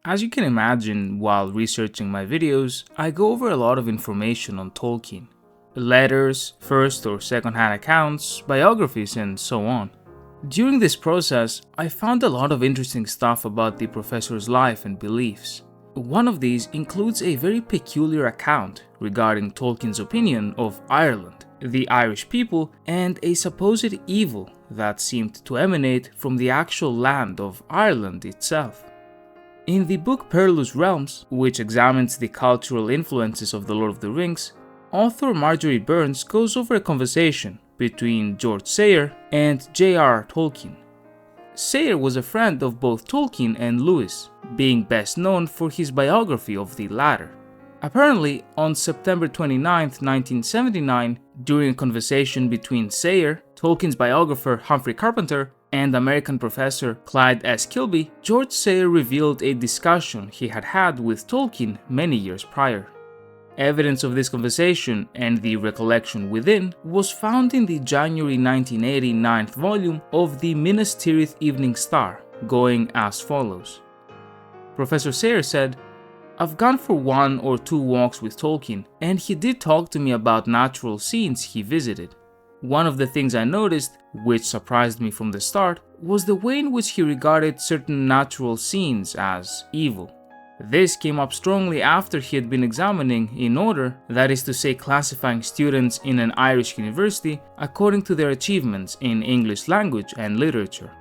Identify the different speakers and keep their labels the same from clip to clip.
Speaker 1: As you can imagine, while researching my videos, I go over a lot of information on Tolkien. Letters, first or second-hand accounts, biographies, and so on. During this process, I found a lot of interesting stuff about the professor's life and beliefs. One of these includes a very peculiar account regarding Tolkien's opinion of Ireland, the Irish people, and a supposed evil that seemed to emanate from the actual land of Ireland itself. In the book Perilous Realms, which examines the cultural influences of The Lord of the Rings, author Marjorie Burns goes over a conversation between George Sayre and j.r.r. Tolkien. Sayre was a friend of both Tolkien and Lewis, being best known for his biography of the latter. Apparently, on September 29, 1979, during a conversation between Sayre, Tolkien's biographer Humphrey Carpenter, and American professor Clyde S. Kilby, George Sayre revealed a discussion he had had with Tolkien many years prior. Evidence of this conversation and the recollection within was found in the January 1980 9th volume of the Minas Tirith Evening Star, going as follows. Professor Sayre said, "I've gone for 1 or 2 walks with Tolkien, and he did talk to me about natural scenes he visited. One of the things I noticed, which surprised me from the start, was the way in which he regarded certain natural scenes as evil. This came up strongly after he had been examining in order, that is to say classifying students in an Irish university according to their achievements in English language and literature.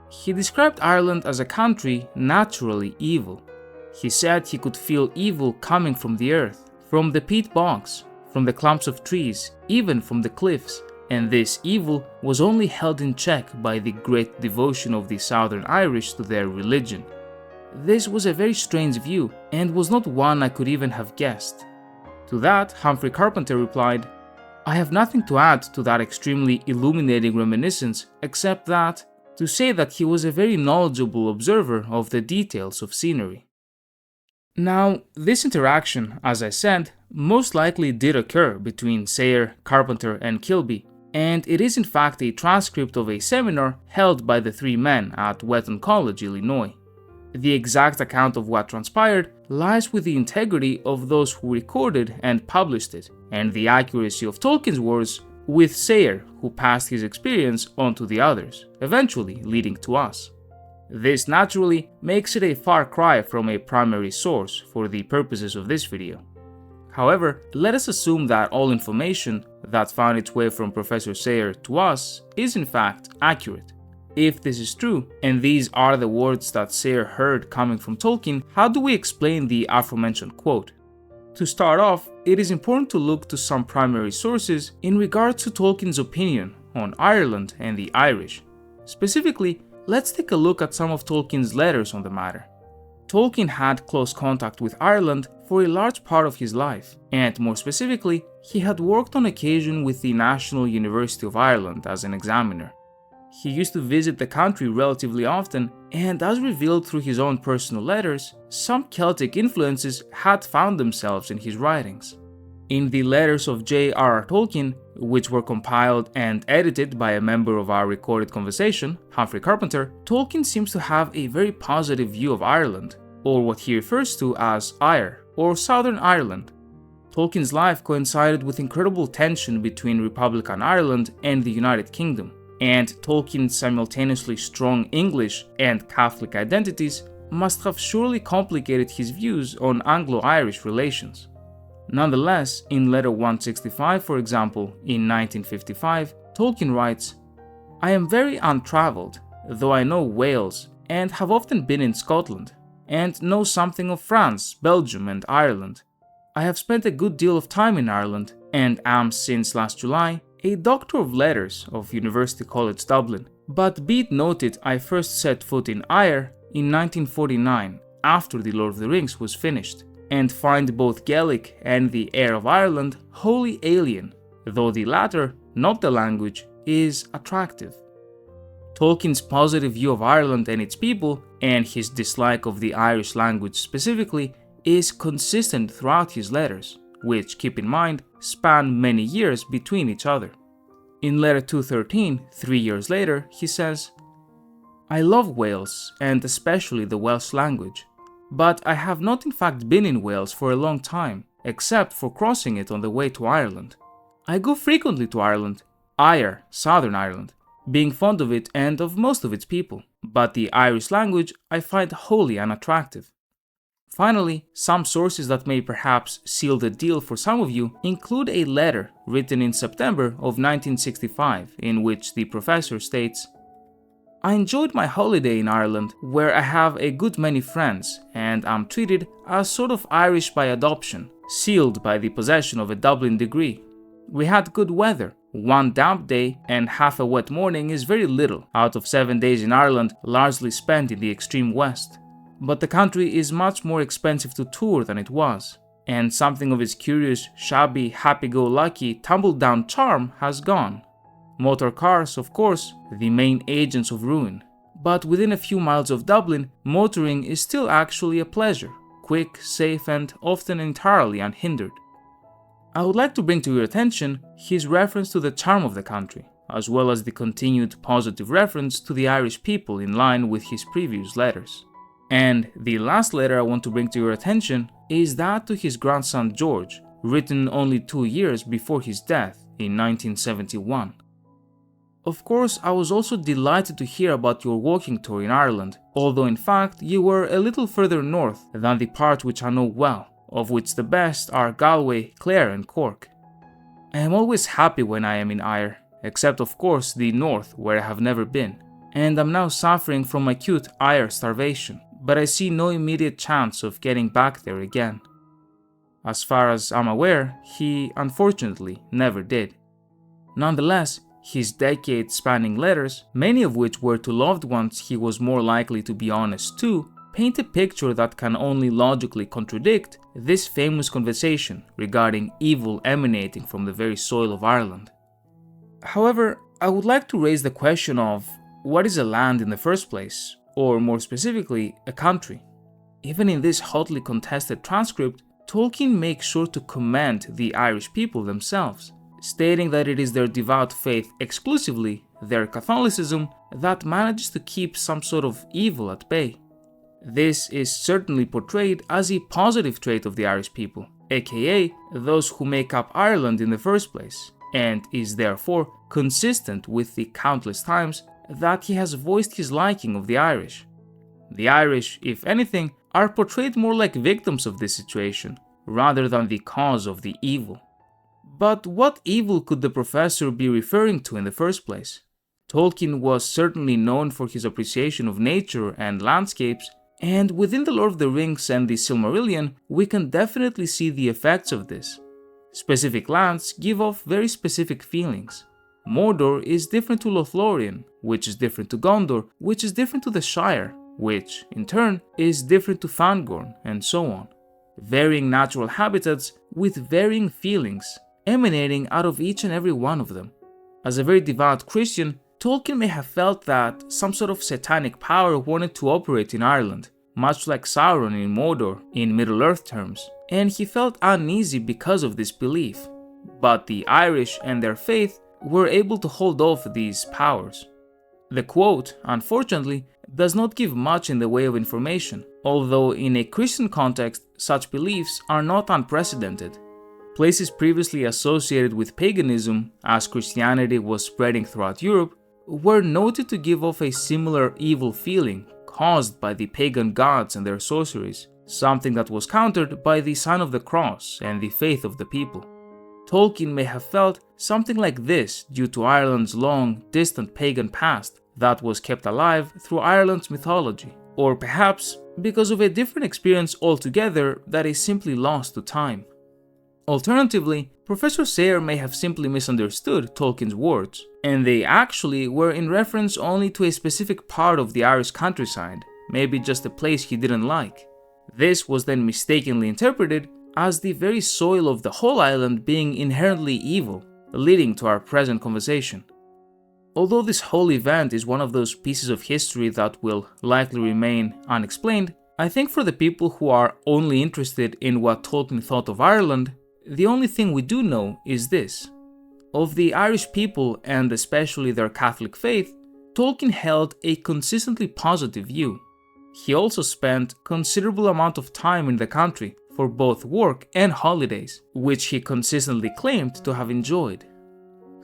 Speaker 1: He described Ireland as a country naturally evil. He said he could feel evil coming from the earth, from the peat bogs, from the clumps of trees, even from the cliffs, and this evil was only held in check by the great devotion of the Southern Irish to their religion. This was a very strange view, and was not one I could even have guessed." To that, Humphrey Carpenter replied, "I have nothing to add to that extremely illuminating reminiscence, except that, to say that he was a very knowledgeable observer of the details of scenery." Now, this interaction, as I said, most likely did occur between Sayre, Carpenter, and Kilby, and it is in fact a transcript of a seminar held by the 3 men at Wheaton College, Illinois. The exact account of what transpired lies with the integrity of those who recorded and published it, and the accuracy of Tolkien's words with Sayre, who passed his experience on to the others, eventually leading to us. This naturally makes it a far cry from a primary source for the purposes of this video. However, let us assume that all information that found its way from Professor Sayre to us is in fact accurate. If this is true, and these are the words that Sayre heard coming from Tolkien, how do we explain the aforementioned quote? To start off, it is important to look to some primary sources in regard to Tolkien's opinion on Ireland and the Irish. Specifically, let's take a look at some of Tolkien's letters on the matter. Tolkien had close contact with Ireland for a large part of his life, and more specifically, he had worked on occasion with the National University of Ireland as an examiner. He used to visit the country relatively often, and as revealed through his own personal letters, some Celtic influences had found themselves in his writings. In the letters of j.r.r. Tolkien, which were compiled and edited by a member of our recorded conversation, Humphrey Carpenter, Tolkien seems to have a very positive view of Ireland, or what he refers to as Ire, or Southern Ireland. Tolkien's life coincided with incredible tension between Republican Ireland and the United Kingdom, and Tolkien's simultaneously strong English and Catholic identities must have surely complicated his views on Anglo-Irish relations. Nonetheless, in letter 165, for example, in 1955, Tolkien writes, "I am very untraveled, though I know Wales and have often been in Scotland, and know something of France, Belgium, and Ireland. I have spent a good deal of time in Ireland, and am since last July a Doctor of Letters of University College Dublin, but be it noted I first set foot in Ire in 1949, after The Lord of the Rings was finished, and find both Gaelic and the air of Ireland wholly alien, though the latter, not the language, is attractive." Tolkien's positive view of Ireland and its people, and his dislike of the Irish language specifically, is consistent throughout his letters, which, keep in mind, span many years between each other. In letter 213, 3 years later, he says, "I love Wales, and especially the Welsh language, but I have not in fact been in Wales for a long time, except for crossing it on the way to Ireland. I go frequently to Ireland, j.r.r, Southern Ireland, being fond of it and of most of its people, but the Irish language I find wholly unattractive. Finally, some sources that may perhaps seal the deal for some of you include a letter written in September of 1965 in which the professor states, "I enjoyed my holiday in Ireland, where I have a good many friends and am treated as sort of Irish by adoption, sealed by the possession of a Dublin degree. We had good weather. One damp day and half a wet morning is very little out of 7 days in Ireland, largely spent in the extreme west. But the country is much more expensive to tour than it was, and something of its curious, shabby, happy-go-lucky, tumble-down charm has gone. Motor cars, of course, the main agents of ruin. But within a few miles of Dublin, motoring is still actually a pleasure, quick, safe, and often entirely unhindered." I would like to bring to your attention his reference to the charm of the country, as well as the continued positive reference to the Irish people in line with his previous letters. And the last letter I want to bring to your attention is that to his grandson George, written only 2 years before his death in 1971. "Of course, I was also delighted to hear about your walking tour in Ireland, although in fact you were a little further north than the part which I know well, of which the best are Galway, Clare and Cork. I am always happy when I am in j.r.r, except of course the north where I have never been, and am now suffering from acute j.r.r starvation, but I see no immediate chance of getting back there again. As far as I'm aware, he unfortunately never did. Nonetheless, his decade-spanning letters, many of which were to loved ones he was more likely to be honest to, paint a picture that can only logically contradict this famous conversation regarding evil emanating from the very soil of Ireland. However, I would like to raise the question of what is a land in the first place, or more specifically, a country. Even in this hotly contested transcript, Tolkien makes sure to commend the Irish people themselves, stating that it is their devout faith exclusively, their Catholicism, that manages to keep some sort of evil at bay. This is certainly portrayed as a positive trait of the Irish people, aka those who make up Ireland in the first place, and is therefore consistent with the countless times that he has voiced his liking of the Irish. The Irish, if anything, are portrayed more like victims of this situation, rather than the cause of the evil. But what evil could the professor be referring to in the first place? Tolkien was certainly known for his appreciation of nature and landscapes, and within the Lord of the Rings and the Silmarillion, we can definitely see the effects of this. Specific lands give off very specific feelings. Mordor is different to Lothlorien, which is different to Gondor, which is different to the Shire, which, in turn, is different to Fangorn, and so on. Varying natural habitats with varying feelings, emanating out of each and every one of them. As a very devout Christian, Tolkien may have felt that some sort of satanic power wanted to operate in Ireland, much like Sauron in Mordor in Middle-earth terms, and he felt uneasy because of this belief. But the Irish and their faith were able to hold off these powers. The quote, unfortunately, does not give much in the way of information, although in a Christian context, such beliefs are not unprecedented. Places previously associated with paganism, as Christianity was spreading throughout Europe, were noted to give off a similar evil feeling caused by the pagan gods and their sorceries, something that was countered by the sign of the cross and the faith of the people. Tolkien may have felt something like this due to Ireland's long, distant pagan past that was kept alive through Ireland's mythology, or perhaps because of a different experience altogether that is simply lost to time. Alternatively, Professor Sayre may have simply misunderstood Tolkien's words, and they actually were in reference only to a specific part of the Irish countryside, maybe just a place he didn't like. This was then mistakenly interpreted as the very soil of the whole island being inherently evil, leading to our present conversation. Although this whole event is one of those pieces of history that will likely remain unexplained, I think for the people who are only interested in what Tolkien thought of Ireland, the only thing we do know is this. Of the Irish people, and especially their Catholic faith, Tolkien held a consistently positive view. he also spent considerable amount of time in the country for both work and holidays, which he consistently claimed to have enjoyed.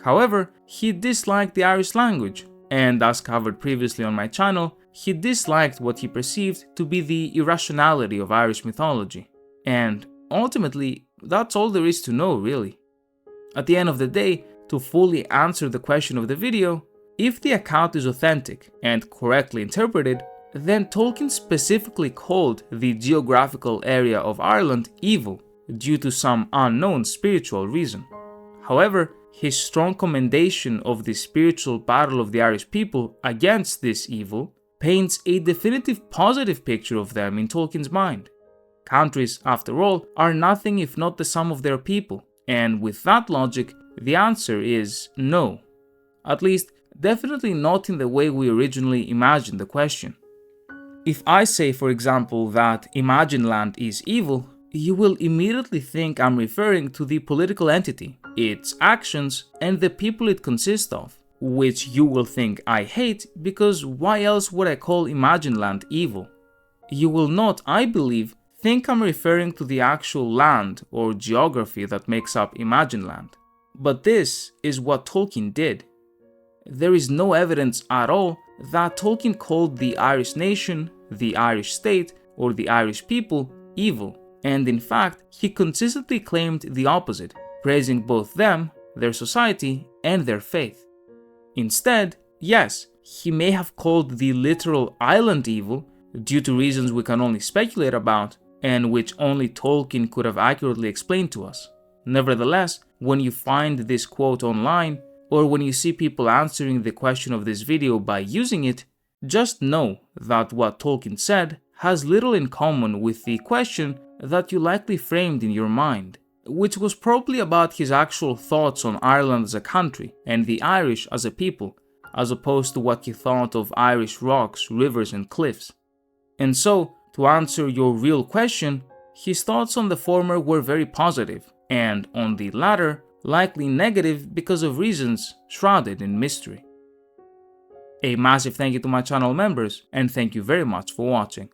Speaker 1: However, he disliked the Irish language, and as covered previously on my channel, he disliked what he perceived to be the irrationality of Irish mythology. And ultimately, that's all there is to know, really. At the end of the day, to fully answer the question of the video, if the account is authentic and correctly interpreted, then Tolkien specifically called the geographical area of Ireland evil due to some unknown spiritual reason. However, his strong commendation of the spiritual battle of the Irish people against this evil paints a definitive positive picture of them in Tolkien's mind. Countries, after all, are nothing if not the sum of their people, and with that logic, the answer is no. At least, definitely not in the way we originally imagined the question. If I say, for example, that Imagineland is evil, you will immediately think I'm referring to the political entity, its actions, and the people it consists of, which you will think I hate because why else would I call Imagineland evil? You will not, I believe, think I'm referring to the actual land or geography that makes up Imagineland. But this is what Tolkien did. There is no evidence at all that Tolkien called the Irish nation, the Irish state, or the Irish people evil, and in fact, he consistently claimed the opposite, praising both them, their society, and their faith. Instead, yes, he may have called the literal island evil, due to reasons we can only speculate about, and which only Tolkien could have accurately explained to us. Nevertheless, when you find this quote online, or when you see people answering the question of this video by using it, just know that what Tolkien said has little in common with the question that you likely framed in your mind, which was probably about his actual thoughts on Ireland as a country and the Irish as a people, as opposed to what he thought of Irish rocks, rivers, and cliffs. And so, to answer your real question, his thoughts on the former were very positive, and on the latter, likely negative because of reasons shrouded in mystery. A massive thank you to my channel members, and thank you very much for watching.